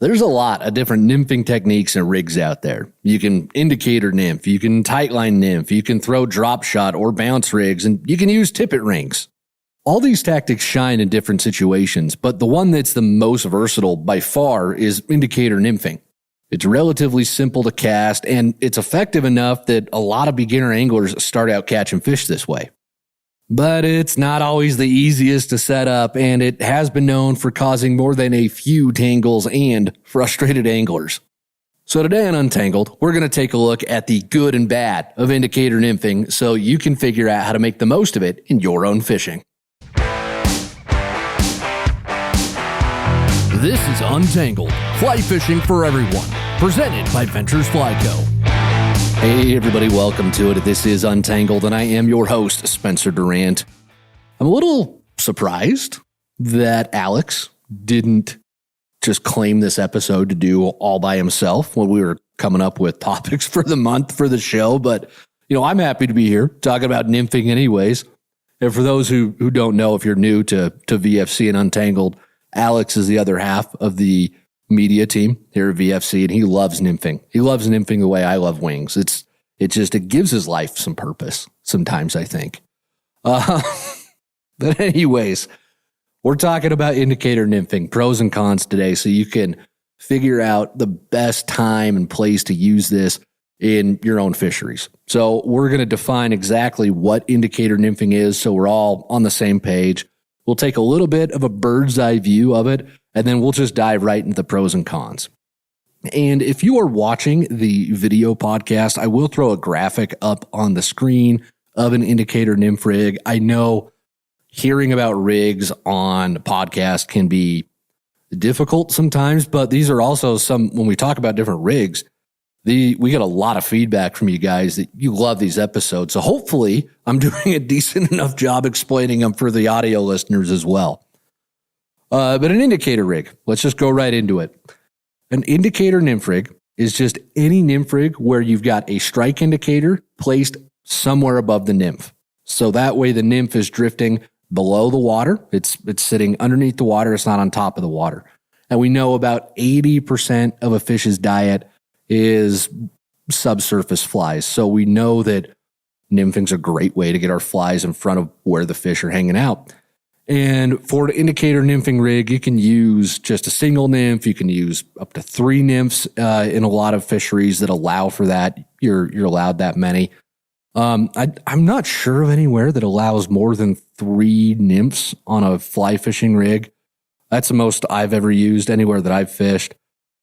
There's a lot of different nymphing techniques and rigs out there. You can indicator nymph, you can tightline nymph, you can throw drop shot or bounce rigs, and you can use tippet rings. All these tactics shine in different situations, but the one that's the most versatile by far is indicator nymphing. It's relatively simple to cast, and it's effective enough that a lot of beginner anglers start out catching fish this way. But it's not always the easiest to set up, and it has been known for causing more than a few tangles and frustrated anglers. So today on Untangled, we're going to take a look at the good and bad of indicator nymphing so you can figure out how to make the most of it in your own fishing. This is Untangled, fly fishing for everyone, presented by Ventures Fly Co. Hey everybody, welcome to it. This is Untangled, and I am your host, Spencer Durant. I'm a little surprised that Alex didn't just claim this episode to do all by himself when we were coming up with topics for the month for the show, but I'm happy to be here talking about nymphing anyways. And for those who don't know, if you're new to VFC and Untangled, Alex is the other half of the media team here at VFC, and he loves nymphing. He loves nymphing the way I love wings. It gives his life some purpose sometimes, I think. But anyways, we're talking about indicator nymphing, pros and cons today, so you can figure out the best time and place to use this in your own fisheries. So we're going to define exactly what indicator nymphing is so we're all on the same page. We'll take a little bit of a bird's eye view of it, and then we'll just dive right into the pros and cons. And if you are watching the video podcast, I will throw a graphic up on the screen of an indicator nymph rig. I know hearing about rigs on podcast can be difficult sometimes, but these are also when we talk about different rigs, we get a lot of feedback from you guys that you love these episodes. So hopefully I'm doing a decent enough job explaining them for the audio listeners as well. But an indicator rig, let's just go right into it. An indicator nymph rig is just any nymph rig where you've got a strike indicator placed somewhere above the nymph. So that way the nymph is drifting below the water. It's sitting underneath the water. It's not on top of the water. And we know about 80% of a fish's diet is subsurface flies. So we know that nymphing's a great way to get our flies in front of where the fish are hanging out. And for an indicator nymphing rig, you can use just a single nymph. You can use up to 3 nymphs in a lot of fisheries that allow for that. You're allowed that many. I'm not sure of anywhere that allows more than 3 nymphs on a fly fishing rig. That's the most I've ever used anywhere that I've fished.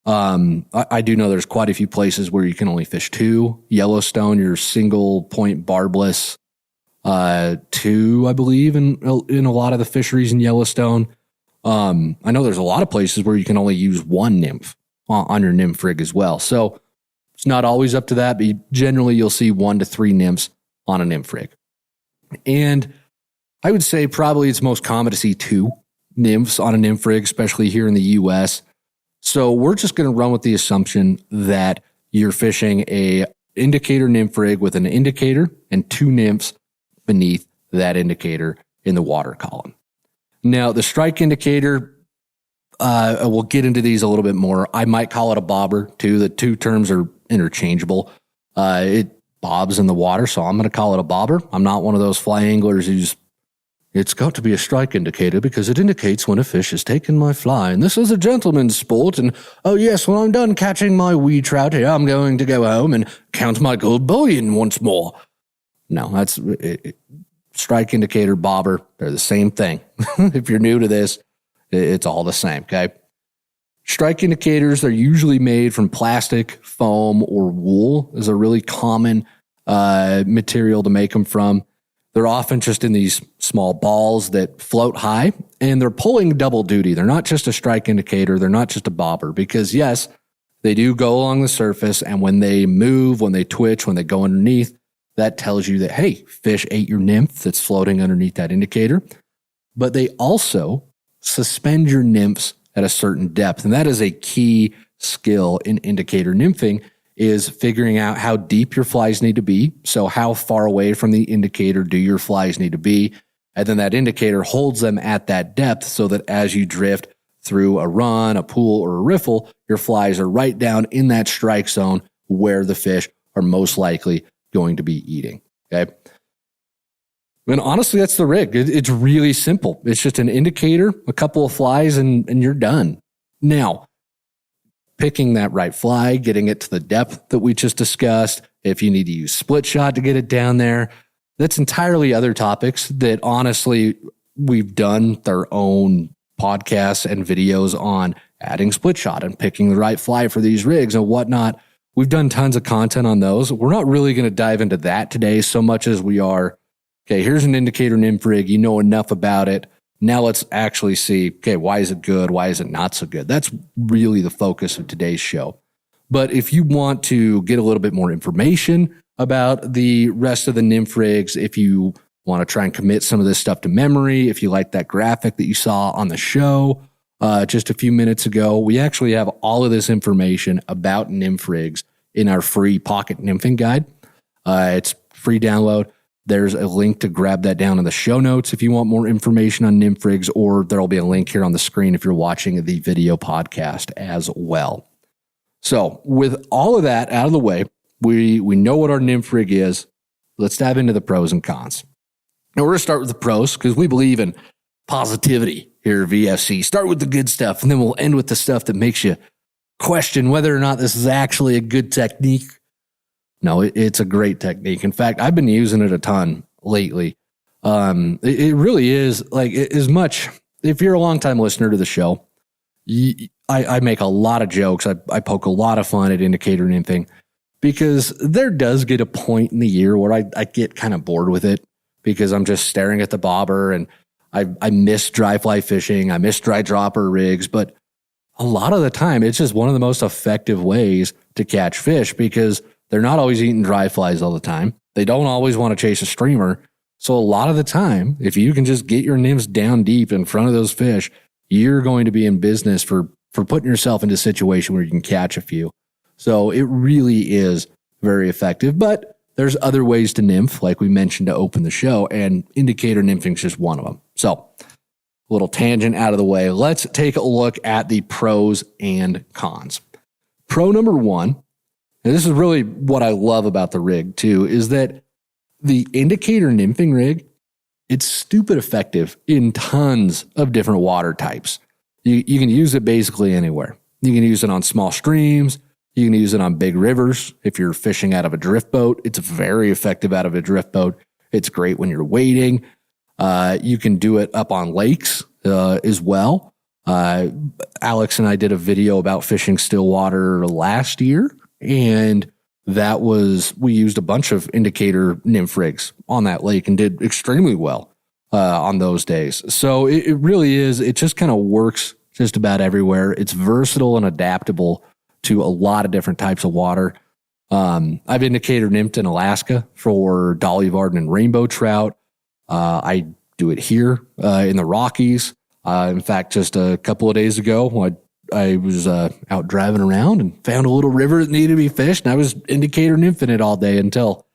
I do know there's quite a few places where you can only fish 2. Yellowstone, your single point barbless, 2, I believe, in a lot of the fisheries in Yellowstone. I know there's a lot of places where you can only use 1 nymph on your nymph rig as well. So it's not always up to that, but generally you'll see 1 to 3 nymphs on a nymph rig. And I would say probably it's most common to see 2 nymphs on a nymph rig, especially here in the U.S. So we're just going to run with the assumption that you're fishing a indicator nymph rig with an indicator and 2 nymphs beneath that indicator in the water column. Now, the strike indicator, we'll get into these a little bit more. I might call it a bobber too. The 2 terms are interchangeable. It bobs in the water, so I'm going to call it a bobber. I'm not one of those fly anglers it's got to be a strike indicator because it indicates when a fish has taken my fly. And this is a gentleman's sport. And, oh yes, when I'm done catching my wee trout here, I'm going to go home and count my gold bullion once more. No, that's strike indicator, bobber. They're the same thing. If you're new to this, it's all the same, okay? Strike indicators are usually made from plastic, foam, or wool is a really common material to make them from. They're often just in these small balls that float high, and they're pulling double duty. They're not just a strike indicator. They're not just a bobber because, yes, they do go along the surface, and when they move, when they twitch, when they go underneath, that tells you that, hey, fish ate your nymph that's floating underneath that indicator. But they also suspend your nymphs at a certain depth, and that is a key skill in indicator nymphing, is figuring out how deep your flies need to be. So how far away from the indicator do your flies need to be? And then that indicator holds them at that depth so that as you drift through a run, a pool, or a riffle, your flies are right down in that strike zone where the fish are most likely going to be eating. Okay. And honestly, that's the rig. It's really simple. It's just an indicator, a couple of flies, and you're done. Now, picking that right fly, getting it to the depth that we just discussed, if you need to use split shot to get it down there, that's entirely other topics that honestly we've done their own podcasts and videos on adding split shot and picking the right fly for these rigs and whatnot. We've done tons of content on those. We're not really going to dive into that today so much as we are, okay, here's an indicator nymph rig. You know enough about it. Now let's actually see, okay, why is it good? Why is it not so good? That's really the focus of today's show. But if you want to get a little bit more information about the rest of the nymph rigs, if you want to try and commit some of this stuff to memory, if you like that graphic that you saw on the show just a few minutes ago, we actually have all of this information about nymph rigs in our free pocket nymphing guide. It's free download. There's a link to grab that down in the show notes if you want more information on nymph rigs, or there'll be a link here on the screen if you're watching the video podcast as well. So with all of that out of the way, we know what our nymph rig is. Let's dive into the pros and cons. Now we're going to start with the pros because we believe in positivity here at VFC. Start with the good stuff, and then we'll end with the stuff that makes you question whether or not this is actually a good technique. No, it's a great technique. In fact, I've been using it a ton lately. It really is like as much. If you're a longtime listener to the show, I make a lot of jokes. I poke a lot of fun at indicator nymphing because there does get a point in the year where I get kind of bored with it because I'm just staring at the bobber and I miss dry fly fishing. I miss dry dropper rigs, but a lot of the time it's just one of the most effective ways to catch fish because they're not always eating dry flies all the time. They don't always want to chase a streamer. So a lot of the time, if you can just get your nymphs down deep in front of those fish, you're going to be in business for putting yourself into a situation where you can catch a few. So it really is very effective. But there's other ways to nymph, like we mentioned to open the show, and indicator nymphing is just one of them. So a little tangent out of the way. Let's take a look at the pros and cons. Pro number one, and this is really what I love about the rig too, is that the indicator nymphing rig, it's stupid effective in tons of different water types. You can use it basically anywhere. You can use it on small streams. You can use it on big rivers. If you're fishing out of a drift boat, it's very effective out of a drift boat. It's great when you're wading. You can do it up on lakes as well. Alex and I did a video about fishing still water last year, and we used a bunch of indicator nymph rigs on that lake and did extremely well on those days. So it really is, it just kind of works just about everywhere. It's versatile and adaptable to a lot of different types of water. I've indicator nymphed in Alaska for dolly varden and rainbow trout. I do it here in the Rockies. In fact, just a couple of days ago, I was out driving around and found a little river that needed to be fished, and I was indicator nymphing it all day until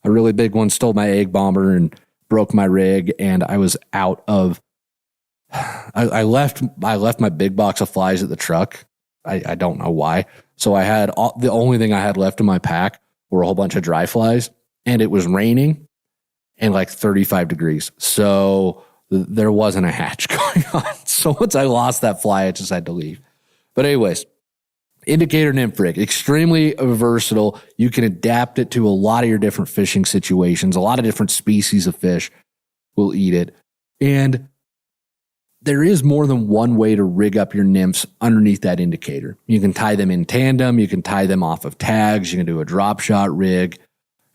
a really big one stole my egg bomber and broke my rig, and I was out of. I left my big box of flies at the truck. I don't know why. So I had the only thing I had left in my pack were a whole bunch of dry flies, and it was raining and like 35 degrees. So there wasn't a hatch going on. So once I lost that fly, I just had to leave. But anyways, indicator nymph rig, extremely versatile. You can adapt it to a lot of your different fishing situations. A lot of different species of fish will eat it. And there is more than one way to rig up your nymphs underneath that indicator. You can tie them in tandem. You can tie them off of tags. You can do a drop shot rig.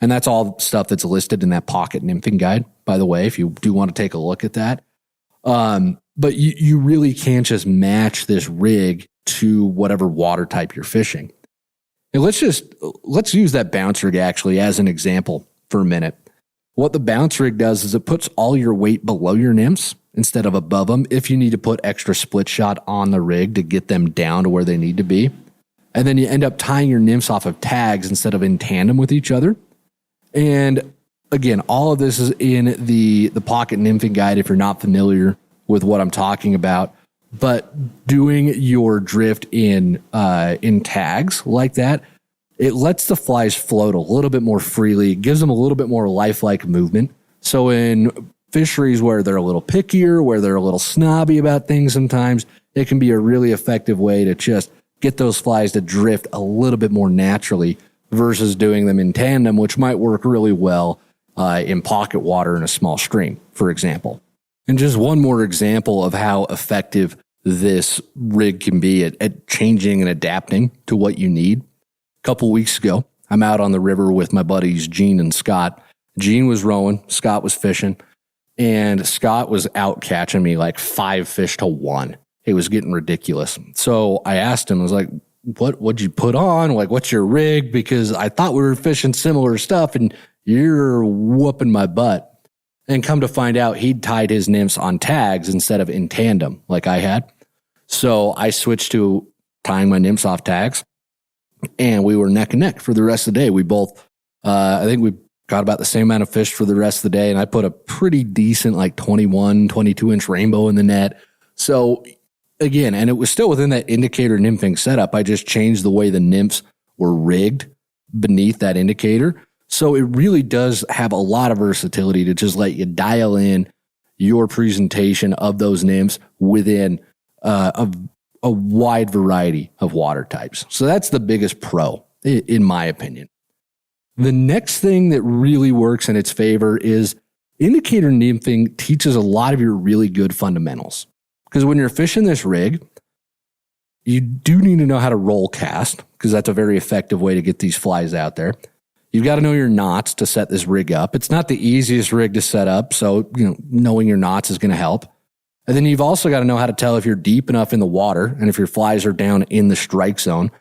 And that's all stuff that's listed in that pocket nymphing guide, by the way, if you do want to take a look at that. But you really can't just match this rig to whatever water type you're fishing. And let's use that bounce rig actually as an example for a minute. What the bounce rig does is it puts all your weight below your nymphs instead of above them if you need to put extra split shot on the rig to get them down to where they need to be. And then you end up tying your nymphs off of tags instead of in tandem with each other. And again, all of this is in the pocket nymphing guide if you're not familiar with what I'm talking about. But doing your drift in tags like that, it lets the flies float a little bit more freely, gives them a little bit more lifelike movement. So in fisheries where they're a little pickier, where they're a little snobby about things sometimes, it can be a really effective way to just get those flies to drift a little bit more naturally versus doing them in tandem, which might work really well in pocket water in a small stream, for example. And just one more example of how effective this rig can be at changing and adapting to what you need. A couple weeks ago, I'm out on the river with my buddies Gene and Scott. Gene was rowing, Scott was fishing, and Scott was out catching me like 5 fish to 1. It was getting ridiculous. So I asked him, I was like, what'd you put on? Like, what's your rig? Because I thought we were fishing similar stuff and you're whooping my butt. And come to find out, he'd tied his nymphs on tags instead of in tandem like I had. So I switched to tying my nymphs off tags, and we were neck and neck for the rest of the day. We both, I think we got about the same amount of fish for the rest of the day, and I put a pretty decent like 21, 22-inch rainbow in the net. So again, and it was still within that indicator nymphing setup. I just changed the way the nymphs were rigged beneath that indicator. So it really does have a lot of versatility to just let you dial in your presentation of those nymphs within a wide variety of water types. So that's the biggest pro, in my opinion. The next thing that really works in its favor is indicator nymphing teaches a lot of your really good fundamentals. Because when you're fishing this rig, you do need to know how to roll cast, because that's a very effective way to get these flies out there. You've got to know your knots to set this rig up. It's not the easiest rig to set up, so knowing your knots is going to help. And then you've also got to know how to tell if you're deep enough in the water and if your flies are down in the strike zone.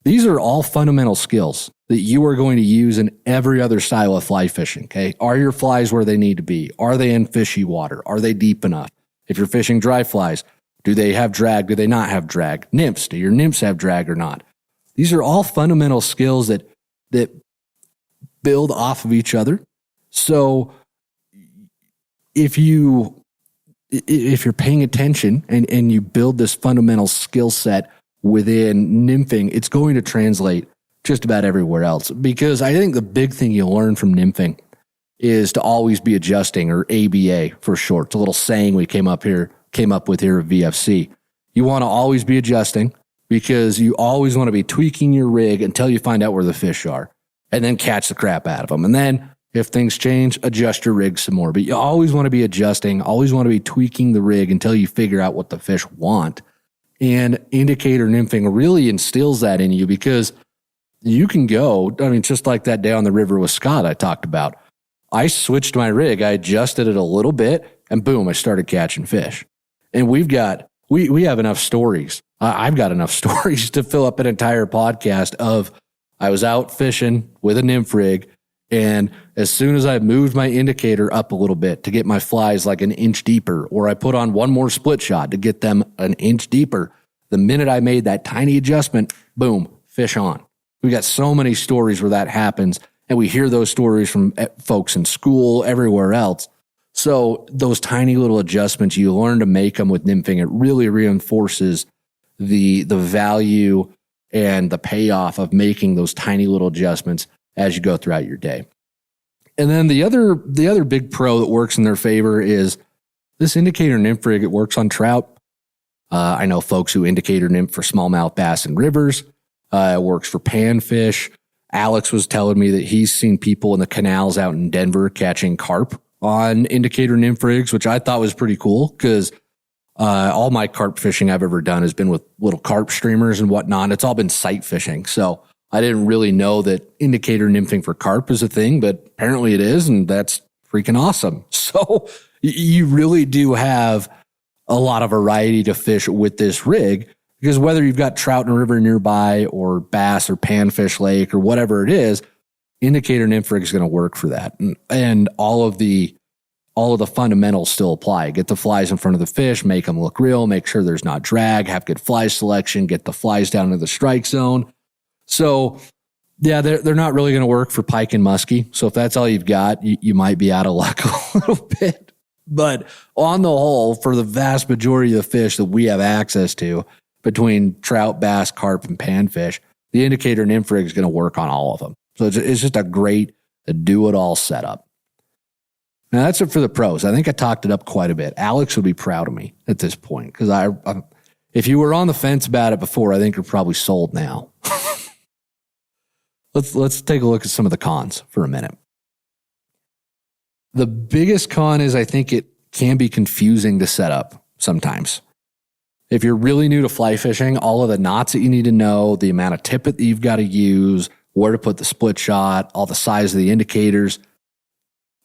These are all fundamental skills that you are going to use in every other style of fly fishing, okay? Are your flies where they need to be? Are they in fishy water? Are they deep enough? If you're fishing dry flies, do they have drag? Do they not have drag? Nymphs, do your nymphs have drag or not? These are all fundamental skills that build off of each other. So if you're paying attention and you build this fundamental skill set within nymphing, it's going to translate just about everywhere else. Because I think the big thing you'll learn from nymphing is to always be adjusting, or ABA for short. It's a little saying we came up with here at VFC. You want to always be adjusting because you always want to be tweaking your rig until you find out where the fish are, and then catch the crap out of them. And then if things change, adjust your rig some more. But you always want to be adjusting, always want to be tweaking the rig until you figure out what the fish want. And indicator nymphing really instills that in you, because you can go, just like that day on the river with Scott I talked about. I switched my rig, I adjusted it a little bit, and boom, I started catching fish. And we have enough stories. I've got enough stories to fill up an entire podcast of I was out fishing with a nymph rig, and as soon as I moved my indicator up a little bit to get my flies like an inch deeper, or I put on one more split shot to get them an inch deeper, the minute I made that tiny adjustment, boom, fish on. We got so many stories where that happens, and we hear those stories from folks in school, everywhere else. So those tiny little adjustments, you learn to make them with nymphing. It really reinforces the value and the payoff of making those tiny little adjustments as you go throughout your day. And then the other big pro that works in their favor is this indicator nymph rig. It works on trout. I know folks who indicator nymph for smallmouth bass in rivers. It works for panfish. Alex was telling me that he's seen people in the canals out in Denver catching carp on indicator nymph rigs, which I thought was pretty cool, because all my carp fishing I've ever done has been with little carp streamers and whatnot. It's all been sight fishing. So I didn't really know that indicator nymphing for carp is a thing, but apparently it is, and that's freaking awesome. So you really do have a lot of variety to fish with this rig, because whether you've got trout in a river nearby or bass or panfish lake or whatever it is, indicator nymph rig is going to work for that. And all of the fundamentals still apply. Get the flies in front of the fish, make them look real, make sure there's not drag, have good fly selection, get the flies down to the strike zone. So yeah, they're not really going to work for pike and muskie. So if that's all you've got, you might be out of luck a little bit. But on the whole, for the vast majority of the fish that we have access to, between trout, bass, carp, and panfish, the indicator nymph rig is going to work on all of them. So it's just a great do-it-all setup. Now, that's it for the pros. I think I talked it up quite a bit. Alex would be proud of me at this point because if you were on the fence about it before, I think you're probably sold now. Let's take a look at some of the cons for a minute. The biggest con is I think it can be confusing to set up sometimes. If you're really new to fly fishing, all of the knots that you need to know, the amount of tippet that you've got to use, where to put the split shot, all the size of the indicators,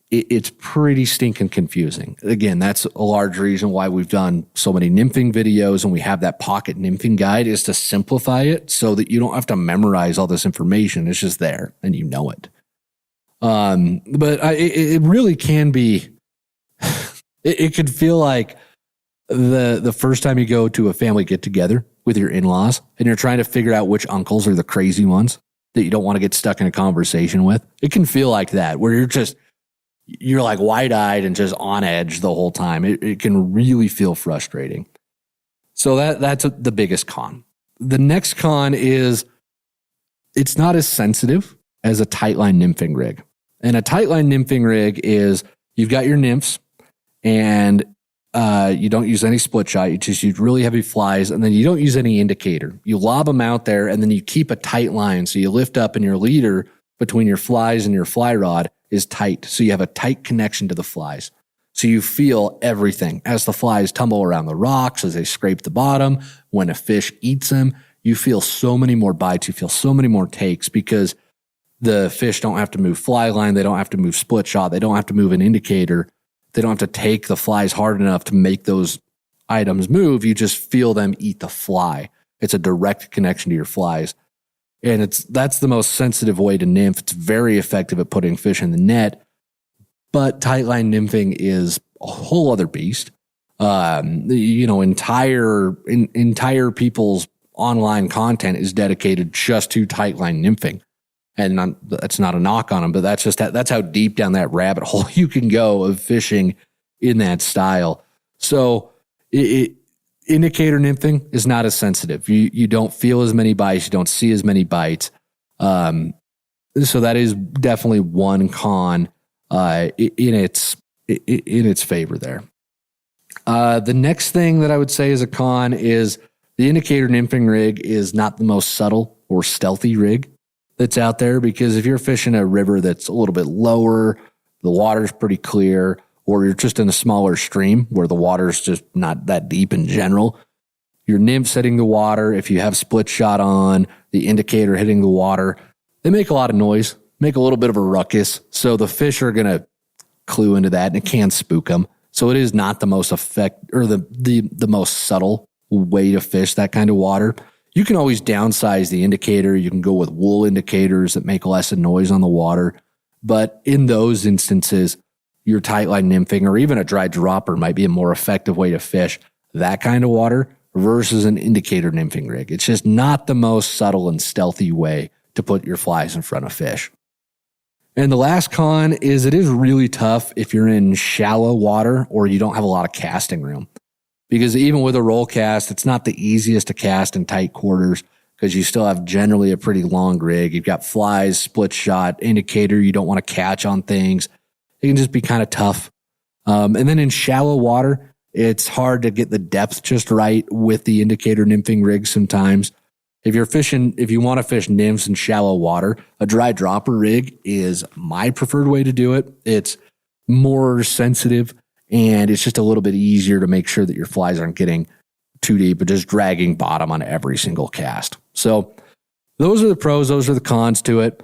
it's pretty stinking confusing. Again, that's a large reason why we've done so many nymphing videos and we have that pocket nymphing guide, is to simplify it so that you don't have to memorize all this information. It's just there and you know it. But it really can be, it could feel like the first time you go to a family get together with your in-laws and you're trying to figure out which uncles are the crazy ones that you don't want to get stuck in a conversation with. It can feel like that, where you're like wide-eyed and just on edge the whole time. It can really feel frustrating. So that's the biggest con. The next con is it's not as sensitive as a tightline nymphing rig. And a tightline nymphing rig is you've got your nymphs and you don't use any split shot. You just use really heavy flies, and then you don't use any indicator. You lob them out there, and then you keep a tight line. So you lift up, and your leader between your flies and your fly rod is tight. So you have a tight connection to the flies. So you feel everything as the flies tumble around the rocks, as they scrape the bottom. When a fish eats them, you feel so many more bites. You feel so many more takes because the fish don't have to move fly line. They don't have to move split shot. They don't have to move an indicator. They don't have to take the flies hard enough to make those items move. You just feel them eat the fly. It's a direct connection to your flies. And that's the most sensitive way to nymph. It's very effective at putting fish in the net. But tightline nymphing is a whole other beast. Entire people's online content is dedicated just to tightline nymphing. And that's not a knock on them, but that's how deep down that rabbit hole you can go of fishing in that style. So indicator nymphing is not as sensitive. You don't feel as many bites. You don't see as many bites. So that is definitely one con in its favor there. The next thing that I would say is a con is the indicator nymphing rig is not the most subtle or stealthy rig that's out there, because if you're fishing a river that's a little bit lower, the water's pretty clear, or you're just in a smaller stream where the water's just not that deep in general, your nymphs hitting the water, if you have split shot on, the indicator hitting the water, they make a lot of noise, make a little bit of a ruckus. So the fish are going to clue into that, and it can spook them. So it is not the most the most subtle way to fish that kind of water. You can always downsize the indicator. You can go with wool indicators that make less noise on the water. But in those instances, your tightline nymphing or even a dry dropper might be a more effective way to fish that kind of water versus an indicator nymphing rig. It's just not the most subtle and stealthy way to put your flies in front of fish. And the last con is it is really tough if you're in shallow water or you don't have a lot of casting room. Because even with a roll cast, it's not the easiest to cast in tight quarters because you still have generally a pretty long rig. You've got flies, split shot, indicator. You don't want to catch on things. It can just be kind of tough. And then in shallow water, it's hard to get the depth just right with the indicator nymphing rig sometimes. If you want to fish nymphs in shallow water, a dry dropper rig is my preferred way to do it. It's more sensitive, and it's just a little bit easier to make sure that your flies aren't getting too deep, but just dragging bottom on every single cast. So those are the pros. Those are the cons to it.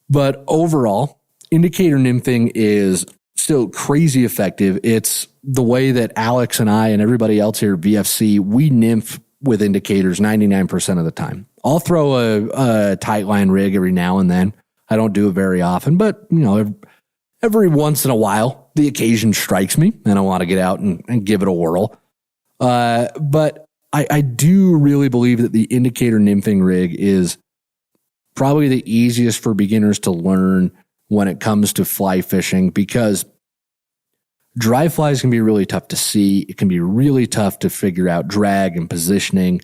But overall, indicator nymphing is still crazy effective. It's the way that Alex and I and everybody else here at VFC, we nymph with indicators 99% of the time. I'll throw a tight line rig every now and then. I don't do it very often, but every once in a while, the occasion strikes me and I want to get out and give it a whirl. But I do really believe that the indicator nymphing rig is probably the easiest for beginners to learn when it comes to fly fishing, because Dry flies can be really tough to see. It can be really tough to figure out drag and positioning.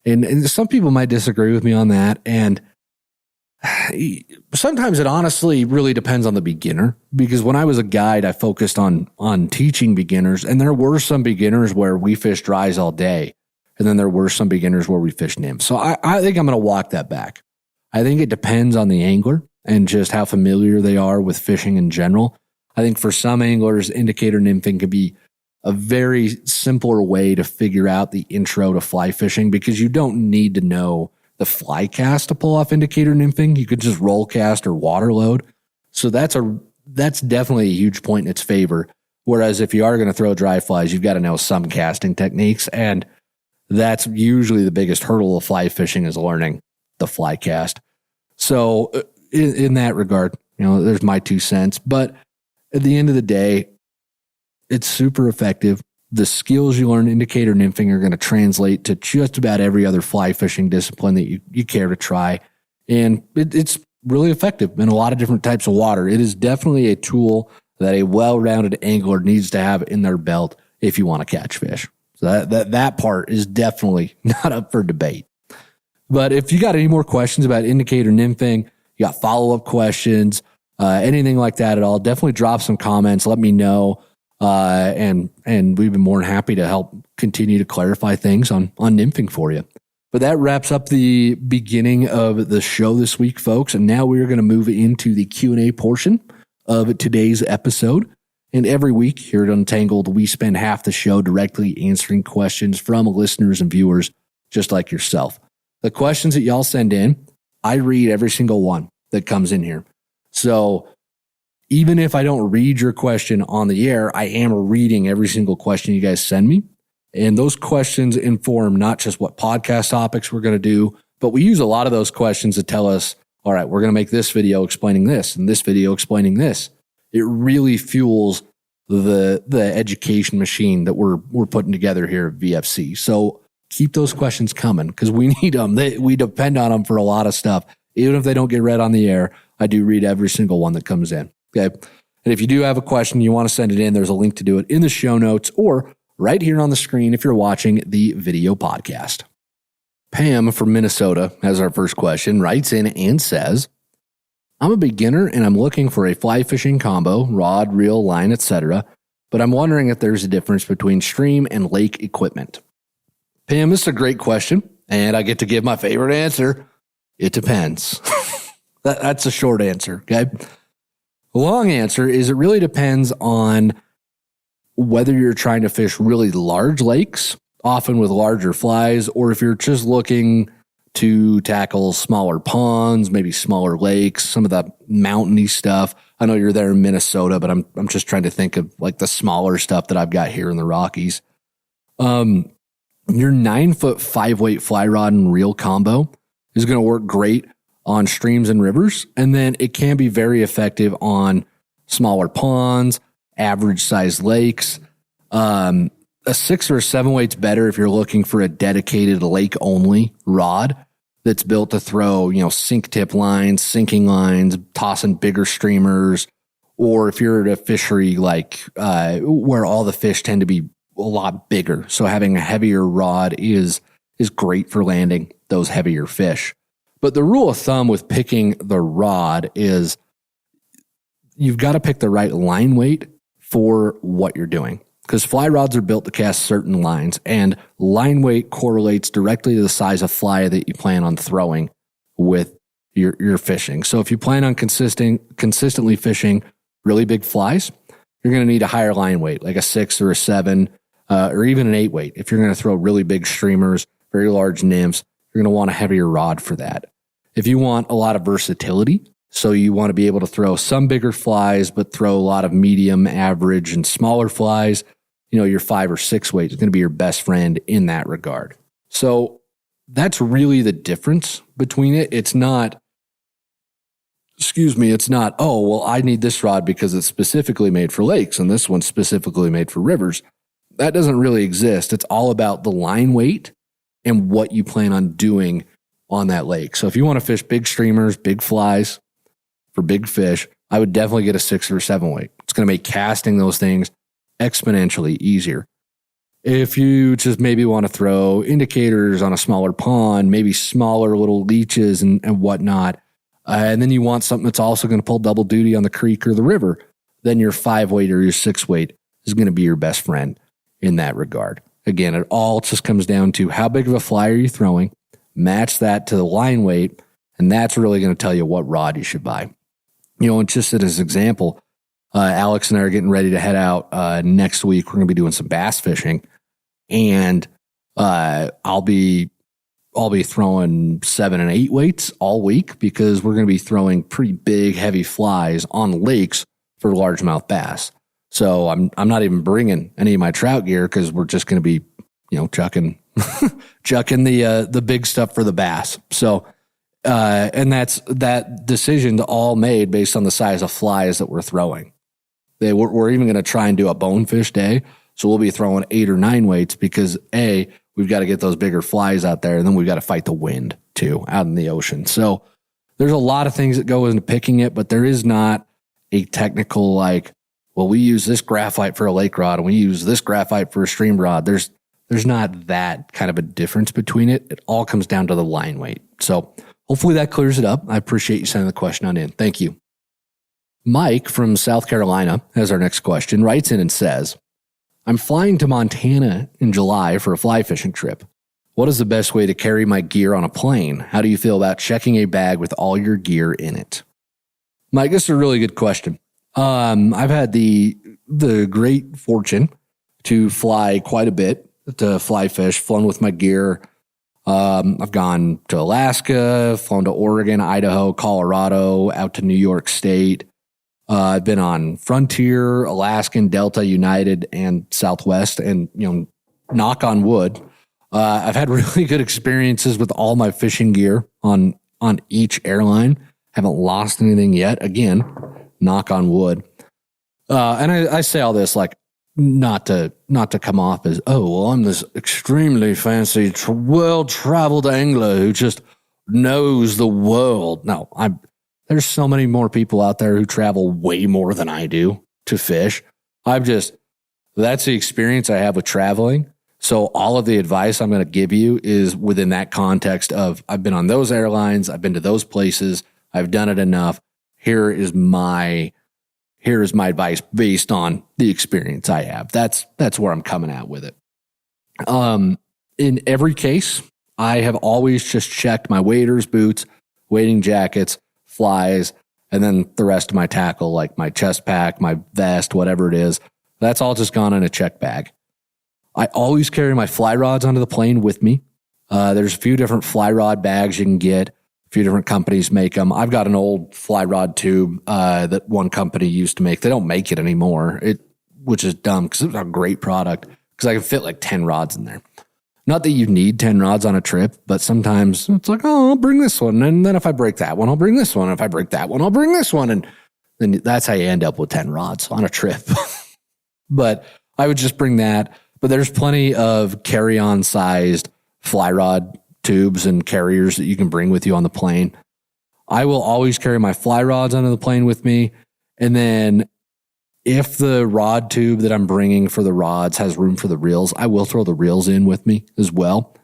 And some people might disagree with me on that. And sometimes it honestly really depends on the beginner, because when I was a guide, I focused on teaching beginners, and there were some beginners where we fished dries all day. And then there were some beginners where we fished nymphs. So I think I'm going to walk that back. I think it depends on the angler and just how familiar they are with fishing in general. I think for some anglers, indicator nymphing could be a very simpler way to figure out the intro to fly fishing, because you don't need to know the fly cast to pull off indicator nymphing. You could just roll cast or water load. So that's definitely a huge point in its favor. Whereas if you are going to throw dry flies, you've got to know some casting techniques, and that's usually the biggest hurdle of fly fishing, is learning the fly cast. So in that regard, there's my 2 cents. But at the end of the day, it's super effective. The skills you learn indicator nymphing are going to translate to just about every other fly fishing discipline that you care to try. And it's really effective in a lot of different types of water. It is definitely a tool that a well-rounded angler needs to have in their belt if you want to catch fish. So that part is definitely not up for debate. But if you got any more questions about indicator nymphing, you got follow-up questions, anything like that at all, definitely drop some comments. Let me know. And we've been more than happy to help continue to clarify things on nymphing for you. But that wraps up the beginning of the show this week, folks. And now we're going to move into the Q&A portion of today's episode. And every week here at Untangled, we spend half the show directly answering questions from listeners and viewers just like yourself. The questions that y'all send in, I read every single one that comes in here. So even if I don't read your question on the air, I am reading every single question you guys send me. And those questions inform not just what podcast topics we're going to do, but we use a lot of those questions to tell us, all right, we're going to make this video explaining this and this video explaining this. It really fuels the education machine that we're putting together here at VFC. So keep those questions coming, because we need them. We depend on them for a lot of stuff. Even if they don't get read on the air, I do read every single one that comes in. Okay. And if you do have a question, you want to send it in, there's a link to do it in the show notes or right here on the screen if you're watching the video podcast. Pam from Minnesota has our first question, writes in and says, I'm a beginner and I'm looking for a fly fishing combo, rod, reel, line, etc., but I'm wondering if there's a difference between stream and lake equipment. Pam, this is a great question, and I get to give my favorite answer. It depends. That's a short answer, okay? The long answer is it really depends on whether you're trying to fish really large lakes, often with larger flies, or if you're just looking to tackle smaller ponds, maybe smaller lakes, some of the mountainy stuff. I know you're there in Minnesota, but I'm just trying to think of like the smaller stuff that I've got here in the Rockies. Your 9-foot 5-weight fly rod and reel combo is going to work great on streams and rivers. And then it can be very effective on smaller ponds, average sized lakes. A 6 or a 7 weight's better if you're looking for a dedicated lake only rod that's built to throw, sink tip lines, sinking lines, tossing bigger streamers, or if you're at a fishery like where all the fish tend to be a lot bigger. So having a heavier rod is great for landing those heavier fish. But the rule of thumb with picking the rod is you've got to pick the right line weight for what you're doing. Because fly rods are built to cast certain lines, and line weight correlates directly to the size of fly that you plan on throwing with your fishing. So if you plan on consistently fishing really big flies, you're going to need a higher line weight, like a 6 or a 7, or even an 8 weight. If you're going to throw really big streamers, very large nymphs, you're going to want a heavier rod for that. If you want a lot of versatility, so you want to be able to throw some bigger flies, but throw a lot of medium, average, and smaller flies, your 5 or 6 weight is going to be your best friend in that regard. So that's really the difference between it. It's not, oh, well, I need this rod because it's specifically made for lakes and this one's specifically made for rivers. That doesn't really exist. It's all about the line weight and what you plan on doing on that lake. So if you want to fish big streamers, big flies for big fish, I would definitely get a 6 or 7 weight. It's going to make casting those things exponentially easier. If you just maybe want to throw indicators on a smaller pond, maybe smaller little leeches and whatnot, and then you want something that's also going to pull double duty on the creek or the river, then your 5-weight or your 6-weight is going to be your best friend in that regard. Again, it all just comes down to how big of a fly are you throwing, match that to the line weight, and that's really going to tell you what rod you should buy. And just as an example, Alex and I are getting ready to head out next week. We're going to be doing some bass fishing, and I'll be throwing 7 and 8 weights all week because we're going to be throwing pretty big, heavy flies on lakes for largemouth bass. So I'm not even bringing any of my trout gear because we're just going to be, chucking the big stuff for the bass. So, and that's that decision all made based on the size of flies that we're throwing. We're even going to try and do a bonefish day. So we'll be throwing 8 or 9 weights because we've got to get those bigger flies out there, and then we've got to fight the wind too out in the ocean. So there's a lot of things that go into picking it, but there is not a technical we use this graphite for a lake rod and we use this graphite for a stream rod. There's not that kind of a difference between it. It all comes down to the line weight. So hopefully that clears it up. I appreciate you sending the question on in. Thank you. Mike from South Carolina has our next question, writes in and says, I'm flying to Montana in July for a fly fishing trip. What is the best way to carry my gear on a plane? How do you feel about checking a bag with all your gear in it? Mike, this is a really good question. I've had the great fortune to fly quite a bit, to fly fish, flown with my gear. I've gone to Alaska, flown to Oregon, Idaho, Colorado, out to New York State. I've been on Frontier, Alaskan, Delta, United, and Southwest, and knock on wood, I've had really good experiences with all my fishing gear on each airline. Haven't lost anything yet. Again, knock on wood. And I say all this not to come off as, I'm this extremely fancy, well-traveled angler who just knows the world. No, there's so many more people out there who travel way more than I do to fish. That's the experience I have with traveling. So all of the advice I'm going to give you is within that context of I've been on those airlines, I've been to those places, I've done it enough. Here is my advice based on the experience I have. That's where I'm coming at with it. In every case, I have always just checked my waders, boots, wading jackets, flies, and then the rest of my tackle, like my chest pack, my vest, whatever it is. That's all just gone in a check bag. I always carry my fly rods onto the plane with me. There's a few different fly rod bags you can get. A few different companies make them. I've got an old fly rod tube that one company used to make. They don't make it anymore, which is dumb because it's a great product because I can fit like 10 rods in there. Not that you need 10 rods on a trip, but sometimes it's like, I'll bring this one. And then if I break that one, I'll bring this one. And if I break that one, I'll bring this one. And then that's how you end up with 10 rods on a trip. But I would just bring that. But there's plenty of carry-on sized fly rod tubes and carriers that you can bring with you on the plane. I will always carry my fly rods onto the plane with me. And then if the rod tube that I'm bringing for the rods has room for the reels, I will throw the reels in with me as well.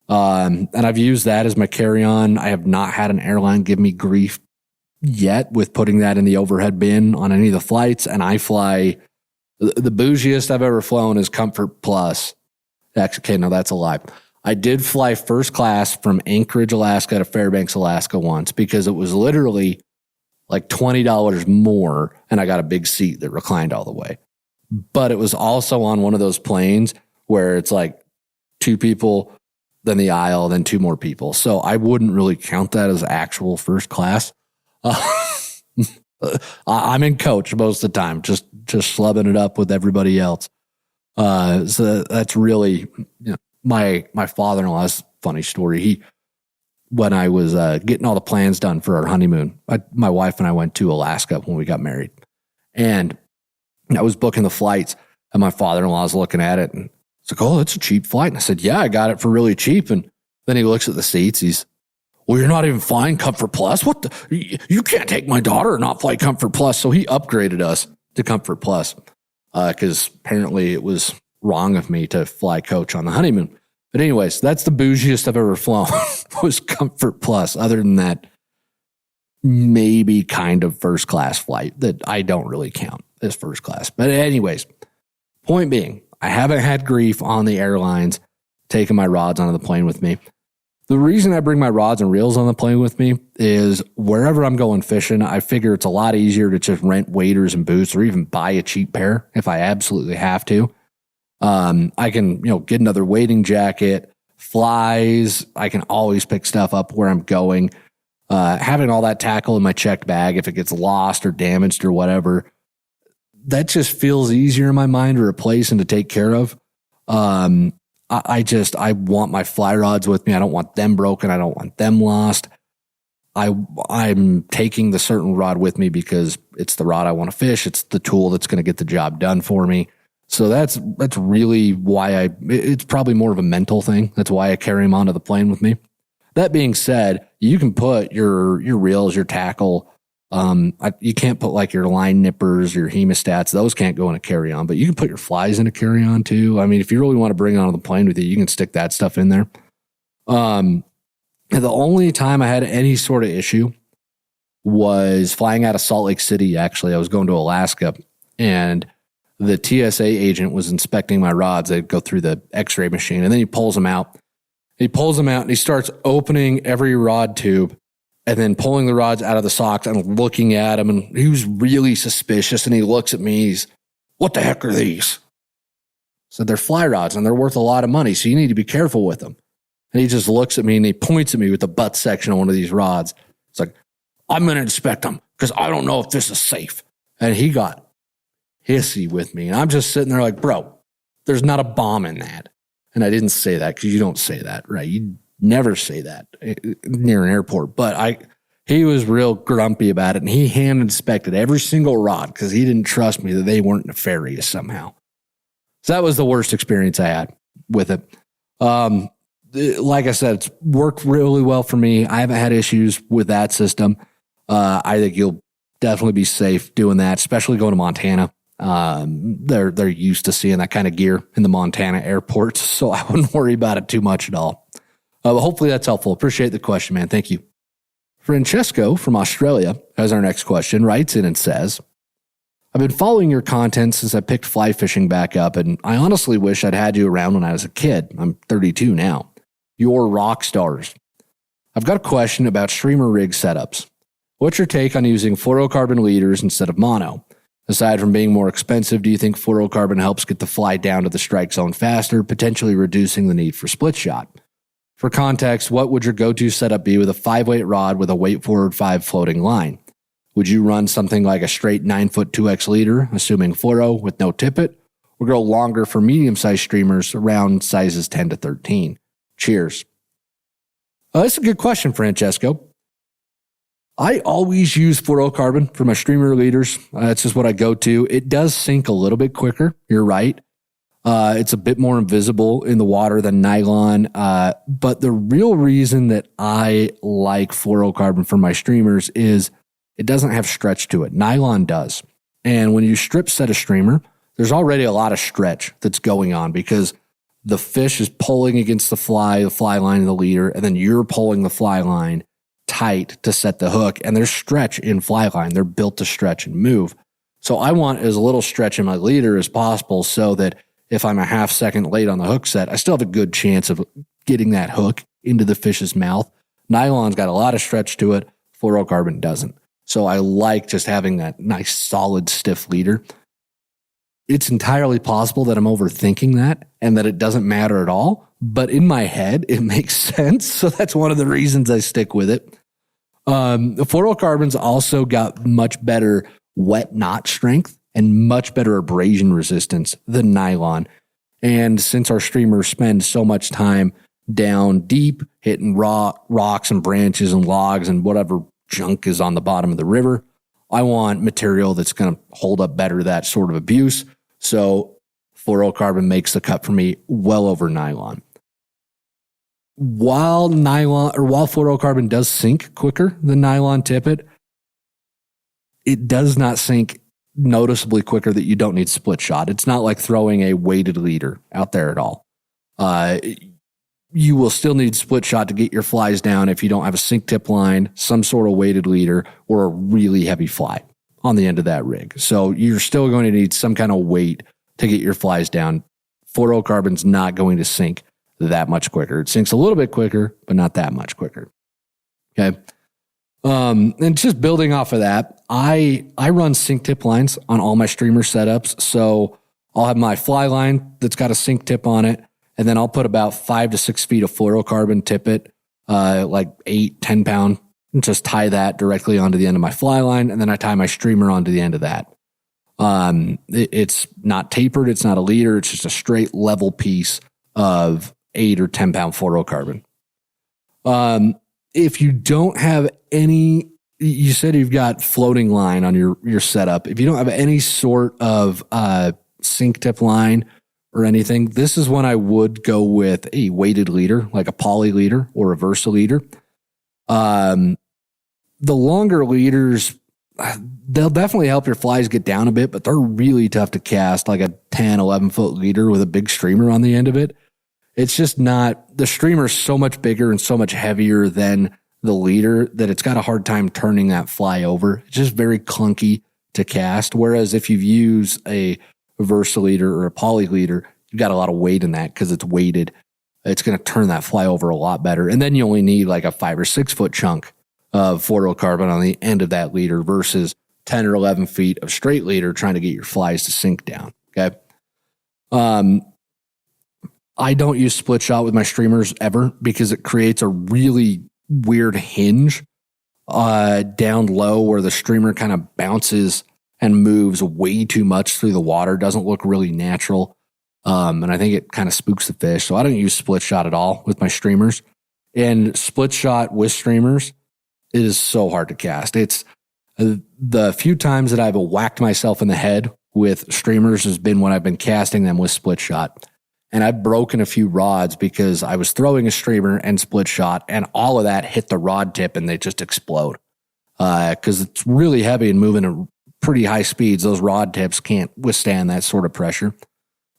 And I've used that as my carry-on. I have not had an airline give me grief yet with putting that in the overhead bin on any of the flights. And I fly, the bougiest I've ever flown is Comfort Plus. Actually, okay, no, that's a lie. I did fly first class from Anchorage, Alaska to Fairbanks, Alaska once because it was literally like $20 more, and I got a big seat that reclined all the way. But it was also on one of those planes where it's like 2 people, then the aisle, then 2 more people. So I wouldn't really count that as actual first class. I'm in coach most of the time, just slubbing it up with everybody else. So that's really my father-in-law's funny story. When I was getting all the plans done for our honeymoon, my wife and I went to Alaska when we got married. And I was booking the flights, and my father-in-law was looking at it, and it's like, oh, it's a cheap flight. And I said, yeah, I got it for really cheap. And then he looks at the seats. Well, you're not even flying Comfort Plus? What you can't take my daughter and not fly Comfort Plus. So he upgraded us to Comfort Plus. because apparently it was wrong of me to fly coach on the honeymoon. But anyways, that's the bougiest I've ever flown was Comfort Plus. Other than that, maybe kind of first class flight that I don't really count as first class. But anyways, point being, I haven't had grief on the airlines taking my rods onto the plane with me. The reason I bring my rods and reels on the plane with me is wherever I'm going fishing, I figure it's a lot easier to just rent waders and boots or even buy a cheap pair if I absolutely have to. I can, get another wading jacket, flies. I can always pick stuff up where I'm going. Having all that tackle in my checked bag, if it gets lost or damaged or whatever, that just feels easier in my mind to replace and to take care of. I want my fly rods with me. I don't want them broken. I don't want them lost. I'm taking the certain rod with me because it's the rod I want to fish. It's the tool that's going to get the job done for me. So that's really why it's probably more of a mental thing. That's why I carry them onto the plane with me. That being said, you can put your reels, your tackle. You can't put like your line nippers, your hemostats. Those can't go in a carry-on, but you can put your flies in a carry-on too. I mean, if you really want to bring it onto the plane with you, you can stick that stuff in there. The only time I had any sort of issue was flying out of Salt Lake City. Actually, I was going to Alaska, and the TSA agent was inspecting my rods. They'd go through the x-ray machine, and then he pulls them out. And he starts opening every rod tube and then pulling the rods out of the socks and looking at them. And he was really suspicious. And he looks at me. He's, "What the heck are these?" So they're fly rods and they're worth a lot of money. So you need to be careful with them. And he just looks at me and he points at me with the butt section of one of these rods. It's like, "I'm going to inspect them because I don't know if this is safe." And he got hissy with me. And I'm just sitting there like, "Bro, there's not a bomb in that." And I didn't say that because you don't say that, right? You never say that near an airport. But he was real grumpy about it, and he hand inspected every single rod because he didn't trust me that they weren't nefarious somehow. So that was the worst experience I had with it. Like I said, it's worked really well for me. I haven't had issues with that system. I think you'll definitely be safe doing that, especially going to Montana. They're used to seeing that kind of gear in the Montana airports, so I wouldn't worry about it too much at all. But hopefully that's helpful. Appreciate the question, man. Thank you. Francesco from Australia has our next question, writes in and says, "I've been following your content since I picked fly fishing back up, and I honestly wish I'd had you around when I was a kid. I'm 32 now. You're rock stars. I've got a question about streamer rig setups. What's your take on using fluorocarbon leaders instead of mono? Aside from being more expensive, do you think fluorocarbon helps get the fly down to the strike zone faster, potentially reducing the need for split shot? For context, what would your go-to setup be with a 5-weight rod with a weight forward 5 floating line? Would you run something like a straight 9-foot 2X leader, assuming fluoro with no tippet, or go longer for medium-sized streamers around sizes 10 to 13? Cheers." That's a good question, Francesco. I always use fluorocarbon for my streamer leaders. That's just what I go to. It does sink a little bit quicker. You're right. It's a bit more invisible in the water than nylon. But the real reason that I like fluorocarbon for my streamers is it doesn't have stretch to it. Nylon does. And when you strip set a streamer, there's already a lot of stretch that's going on because the fish is pulling against the fly line and the leader, and then you're pulling the fly line tight to set the hook, and there's stretch in fly line. They're built to stretch and move. So I want as little stretch in my leader as possible so that if I'm a half second late on the hook set, I still have a good chance of getting that hook into the fish's mouth. Nylon's got a lot of stretch to it. Fluorocarbon doesn't. So I like just having that nice, solid, stiff leader. It's entirely possible that I'm overthinking that and that it doesn't matter at all. But in my head, it makes sense. So that's one of the reasons I stick with it. The fluorocarbon's also got much better wet knot strength and much better abrasion resistance than nylon. And since our streamers spend so much time down deep, hitting rocks and branches and logs and whatever junk is on the bottom of the river, I want material that's going to hold up better to that sort of abuse. So fluorocarbon makes the cut for me well over nylon. While fluorocarbon does sink quicker than nylon tippet, it does not sink noticeably quicker that you don't need split shot. It's not like throwing a weighted leader out there at all. You will still need split shot to get your flies down if you don't have a sink tip line, some sort of weighted leader, or a really heavy fly on the end of that rig. So you're still going to need some kind of weight to get your flies down. Fluorocarbon's not going to sink that much quicker. It sinks a little bit quicker, but not that much quicker. Okay. And just building off of that, I run sink tip lines on all my streamer setups. So I'll have my fly line that's got a sink tip on it. And then I'll put about 5 to 6 feet of fluorocarbon tippet, like 8-10 pound, and just tie that directly onto the end of my fly line. And then I tie my streamer onto the end of that. It's not tapered. It's not a leader. It's just a straight level piece of 8 or 10 pound fluorocarbon. If you don't have any, you said you've got floating line on your setup. If you don't have any sort of sink tip line or anything, this is when I would go with a weighted leader, like a poly leader or a Versa leader. The longer leaders, they'll definitely help your flies get down a bit, but they're really tough to cast, like a 10, 11 foot leader with a big streamer on the end of it. It's just not, the streamer is so much bigger and so much heavier than the leader that it's got a hard time turning that fly over. It's just very clunky to cast. Whereas if you use a Versa leader or a poly leader, you've got a lot of weight in that because it's weighted. It's going to turn that fly over a lot better. And then you only need like a 5 or 6 foot chunk of fluorocarbon on the end of that leader versus 10 or 11 feet of straight leader trying to get your flies to sink down. Okay. I don't use split shot with my streamers ever because it creates a really weird hinge down low where the streamer kind of bounces and moves way too much through the water. Doesn't look really natural. And I think it kind of spooks the fish. So I don't use split shot at all with my streamers. And split shot with streamers is so hard to cast. It's the few times that I've whacked myself in the head with streamers has been when I've been casting them with split shot. And I've broken a few rods because I was throwing a streamer and split shot, and all of that hit the rod tip and they just explode. Because it's really heavy and moving at pretty high speeds. Those rod tips can't withstand that sort of pressure.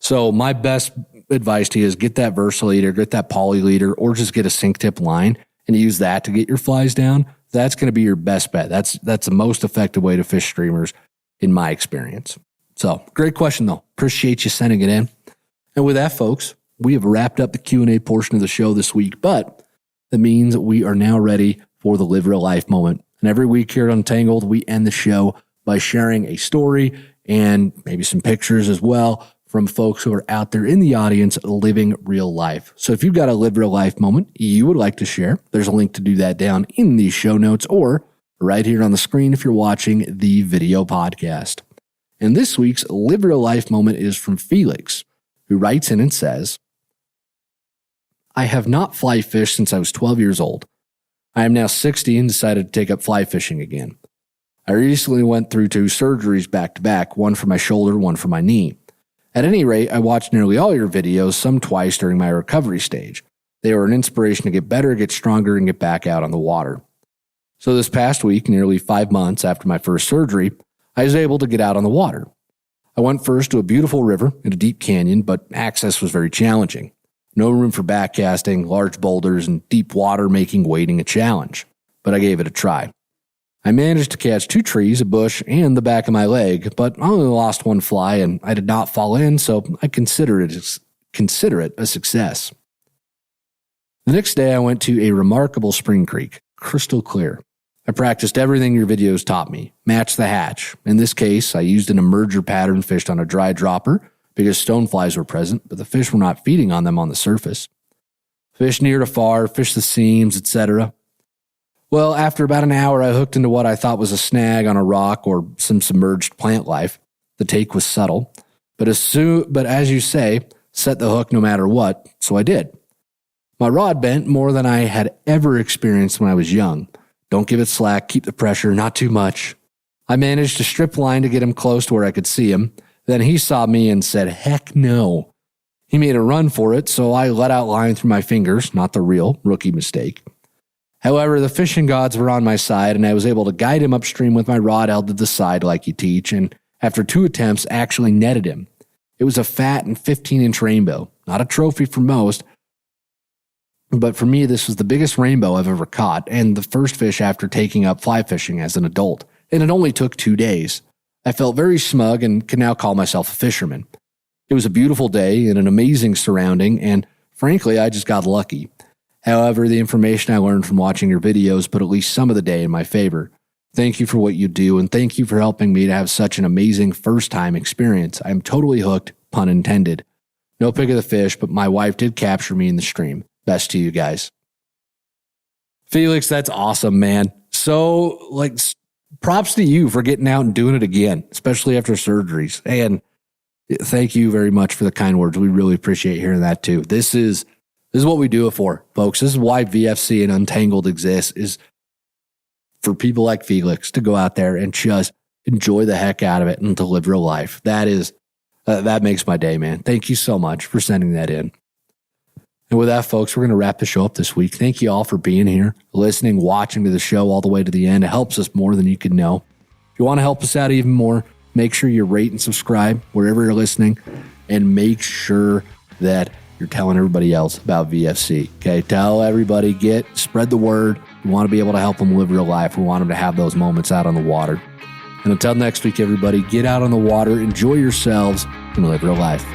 So my best advice to you is get that Versa leader, get that poly leader, or just get a sink tip line and use that to get your flies down. That's going to be your best bet. That's the most effective way to fish streamers in my experience. So great question though. Appreciate you sending it in. And with that, folks, we have wrapped up the Q&A portion of the show this week, but that means we are now ready for the Live Real Life moment. And every week here at Untangled, we end the show by sharing a story and maybe some pictures as well from folks who are out there in the audience living real life. So if you've got a Live Real Life moment you would like to share, there's a link to do that down in the show notes or right here on the screen if you're watching the video podcast. And this week's Live Real Life moment is from Felix, who writes in and says, I have not fly fished since I was 12 years old. I am now 60 and decided to take up fly fishing again. I recently went through 2 surgeries back to back, one for my shoulder, one for my knee. At any rate, I watched nearly all your videos, some twice during my recovery stage. They were an inspiration to get better, get stronger, and get back out on the water. So this past week, nearly 5 months after my first surgery, I was able to get out on the water. I went first to a beautiful river in a deep canyon, but access was very challenging. No room for backcasting, large boulders, and deep water making wading a challenge. But I gave it a try. I managed to catch 2 trees, a bush, and the back of my leg, but I only lost 1 fly and I did not fall in, so I consider it a success. The next day I went to a remarkable spring creek, crystal clear. I practiced everything your videos taught me. Match the hatch. In this case, I used an emerger pattern fished on a dry dropper because stoneflies were present, but the fish were not feeding on them on the surface. Fish near to far, fish the seams, etc. Well, after about an hour, I hooked into what I thought was a snag on a rock or some submerged plant life. The take was subtle, but as you say, set the hook no matter what, so I did. My rod bent more than I had ever experienced when I was young. Don't give it slack, keep the pressure, not too much. I managed to strip line to get him close to where I could see him. Then he saw me and said, heck no. He made a run for it, so I let out line through my fingers, not the real rookie mistake. However, the fishing gods were on my side, and I was able to guide him upstream with my rod held to the side like you teach, and after 2 attempts, actually netted him. It was a fat and 15-inch rainbow. Not a trophy for most, but for me, this was the biggest rainbow I've ever caught, and the first fish after taking up fly fishing as an adult. And it only took 2 days. I felt very smug and can now call myself a fisherman. It was a beautiful day in an amazing surrounding, and frankly, I just got lucky. However, the information I learned from watching your videos put at least some of the day in my favor. Thank you for what you do, and thank you for helping me to have such an amazing first-time experience. I am totally hooked, pun intended. No pick of the fish, but my wife did capture me in the stream. Best to you guys. Felix, that's awesome, man. So, props to you for getting out and doing it again, especially after surgeries. And thank you very much for the kind words. We really appreciate hearing that too. This is what we do it for, folks. This is why VFC and Untangled exists, is for people like Felix to go out there and just enjoy the heck out of it and to live real life. That makes my day, man. Thank you so much for sending that in. And with that, folks, we're going to wrap the show up this week. Thank you all for being here, listening, watching to the show all the way to the end. It helps us more than you can know. If you want to help us out even more, make sure you rate and subscribe wherever you're listening, and make sure that you're telling everybody else about VFC. Okay, tell everybody, spread the word. We want to be able to help them live real life. We want them to have those moments out on the water. And until next week, everybody, get out on the water, enjoy yourselves, and live real life.